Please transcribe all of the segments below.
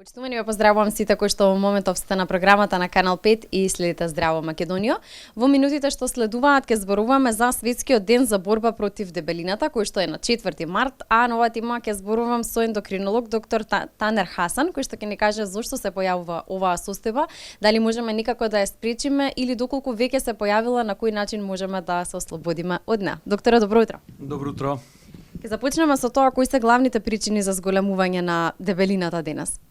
Почитувани, ве поздравувам сите кои што во моментов сте на програмата на Канал 5 и следите Здраво Македонија. Во минутите што следуваат ќе зборуваме за Светскиот ден за борба против дебелината, кој што е на 4 март, а на оваа тема ќе зборувам со ендокринолог доктор Танер Хасан, кој што ќе ни каже зошто се појавува оваа состојба, дали можеме никако да ја спречиме или доколку веќе се појавила, на кој начин можеме да се ослободиме од неа. Докторе, добро утро. Добро утро. Ќе започнеме со тоа кои се главните причини за зголемување на дебелината денес.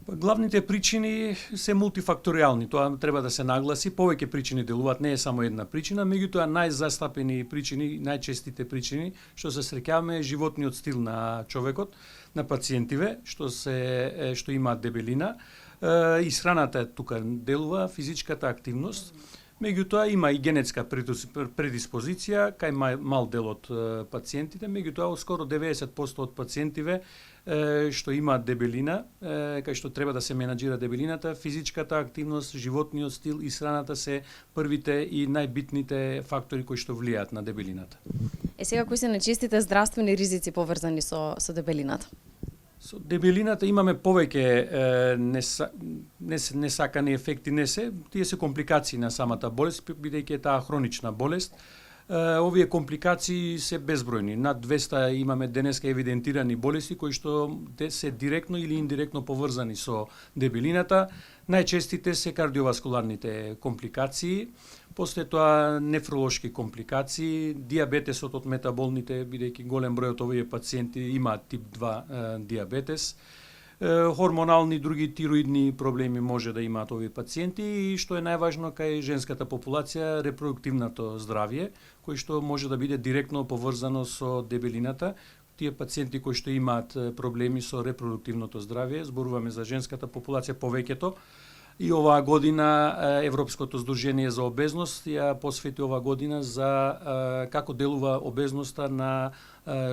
Главните причини се мултифакторијални, тоа треба да се нагласи, повеќе причини делуваат, не е само една причина, меѓутоа најзастапени причини, најчестите причини што се среќаваме е животниот стил на човекот, на пациентиве што имаат дебелина, исхраната тука делува, физичката активност. Меѓутоа има и генетска предиспозиција кај мал дел од пациентите, меѓутоа скоро 90% од пациентиве што имаат дебелина, кај што треба да се менаџира дебелината, физичката активност, животниот стил и исхраната се првите и најбитните фактори кои што влијаат на дебелината. Сега кои се најчестите здравствени ризици поврзани со дебелината? Со дебелината имаме повеќе несакани ефекти, тие се компликации на самата болест, бидејќи е таа хронична болест. Овие компликации се безбројни. Над 200 имаме денеска евидентирани болести кои што се директно или индиректно поврзани со дебелината. Најчестите се кардиоваскуларните компликации, после тоа нефролошки компликации, диабетесот од метаболните, бидејќи голем број од овие пациенти имаат тип 2 диабетес. Хормонални други тироидни проблеми може да имаат овие пациенти и што е најважно кај женската популација, репродуктивното здравје, кој што може да биде директно поврзано со дебелината. Тие пациенти кои што имаат проблеми со репродуктивното здравје, зборуваме за женската популација повеќето, и оваа година Европското здружение за обезност ја посвети оваа година за како делува обезноста на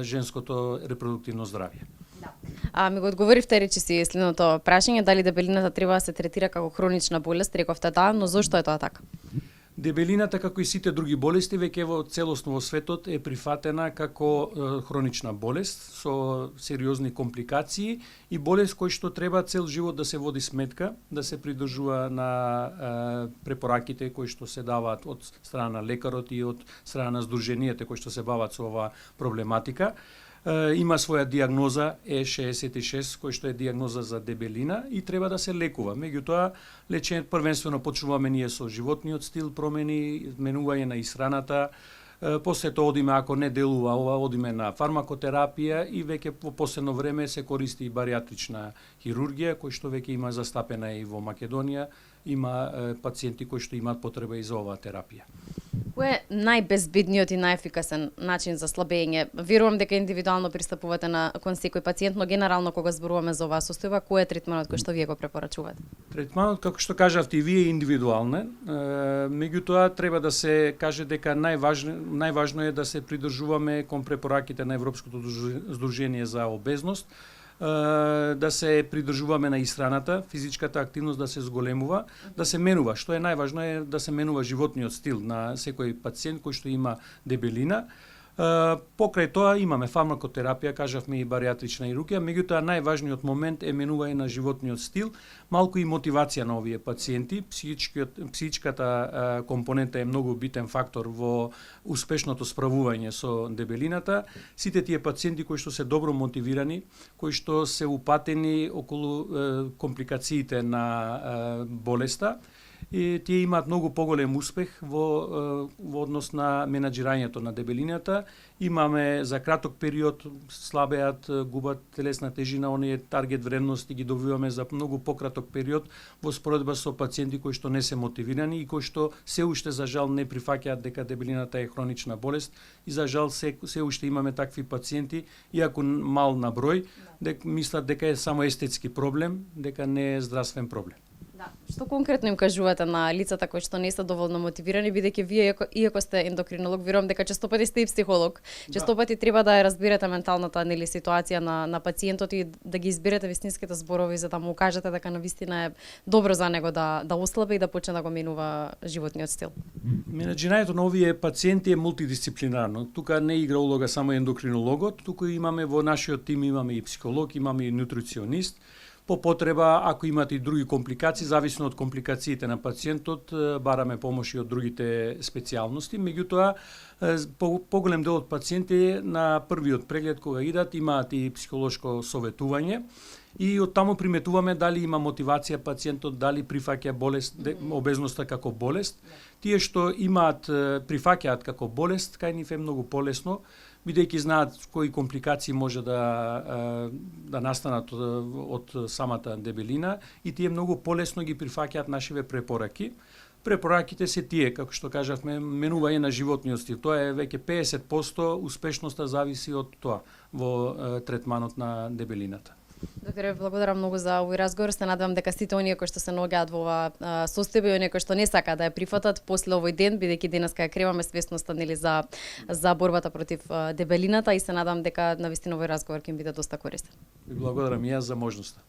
женското репродуктивно здравје. Ми го одговоривте речиси следното прашање, дали дебелината треба да се третира како хронична болест, рековте да, но зошто е тоа така? Дебелината, како и сите други болести, веќе целосно во светот е прифатена како хронична болест со сериозни компликации и болест кој што треба цел живот да се води сметка, да се придржува на препораките кои што се даваат од страна на лекарот и од страна на здруженијата кои што се бават со оваа проблематика. Има своја диагноза E66, кој што е диагноза за дебелина и треба да се лекува. Меѓутоа, лечењето првенствено почнуваме ние со животниот стил, промени, менување на исхраната, после тоа одиме, ако не делува ова, одиме на фармакотерапија и веќе по последно време се користи и бариатрична хирургија, кој што веќе има застапена и во Македонија, има пациенти кои што имаат потреба и за оваа терапија. Кој е најбезбедниот и најефикасен начин за слабење? Верувам дека индивидуално пристапувате кон секој пациент, но генерално кога зборуваме за оваа состојба, кој е третманот кој што вие го препорачувате? Третманот, како што кажавте и вие, е индивидуален. Меѓутоа треба да се каже дека најважно е да се придржуваме кон препораките на Европското здружение за обезност, да се придржуваме на исхраната, физичката активност да се зголемува, да се менува. Што е најважно е да се менува животниот стил на секој пациент кој што има дебелина. Покрај тоа имаме фармакотерапија, кажавме и бариатрична хирургија, меѓутоа најважниот момент е менување на животниот стил, малку и мотивација на овие пациенти. Психичката компонента е многу битен фактор во успешното справување со дебелината. Сите тие пациенти кои што се добро мотивирани, кои што се упатени околу компликациите на болеста, и тие имаат многу поголем успех во однос на менаџирањето на дебелината. Имаме за краток период слабеат, губат телесна тежина, оние таргет вредности ги добиваме за многу пократок период во споредба со пациенти кои што не се мотивирани и кои што се уште за жал не прифаќаат дека дебелината е хронична болест и за жал се уште имаме такви пациенти, иако мал на број, мислат дека е само естетски проблем, дека не е здравствен проблем. Што конкретно им кажувате на лицата кои што не се доволно мотивирани, бидејќи вие, иако сте ендокринолог, верувам дека често пати сте и психолог, често пати треба да ја разберете менталната ситуација на пациентот и да ги изберете вистинските зборови за да му кажете дека навистина е добро за него да ослабе и да почне да го менува животниот стил. Менаџирањето на овие пациенти е мултидисциплинарно. Тука не игра улога само ендокринологот, туку имаме во нашиот тим имаме и психолог, имаме и нутриционист. По потреба, ако имате и други компликации, зависно од компликациите на пациентот, бараме помош и од другите специјалности. Меѓутоа, поголем дел од пациенти на првиот преглед кога идат имаат и психолошко советување и од таму приметуваме дали има мотивација пациентот, дали прифаќа обезноста како болест. Тие што прифаќаат како болест, кај нив е многу полесно, бидејќи знаат кои компликации може да настанат од самата дебелина и тие многу полесно ги прифаќаат нашиве препораки. Препораките се тие, како што кажавме, менување на животниот стил. Тоа е веќе 50%, успешноста зависи од тоа во третманот на дебелината. Докторе, благодарам многу за овој разговор. Се надевам дека сите оние кои што се наоѓаат во ова состојба и оние кои што не сакаат да ја прифатат после овој ден, бидејќи денеска ја креваме свесноста за борбата против дебелината и се надевам дека навистина овој разговор ќе им биде доста користен. Благодарам и јас за можноста.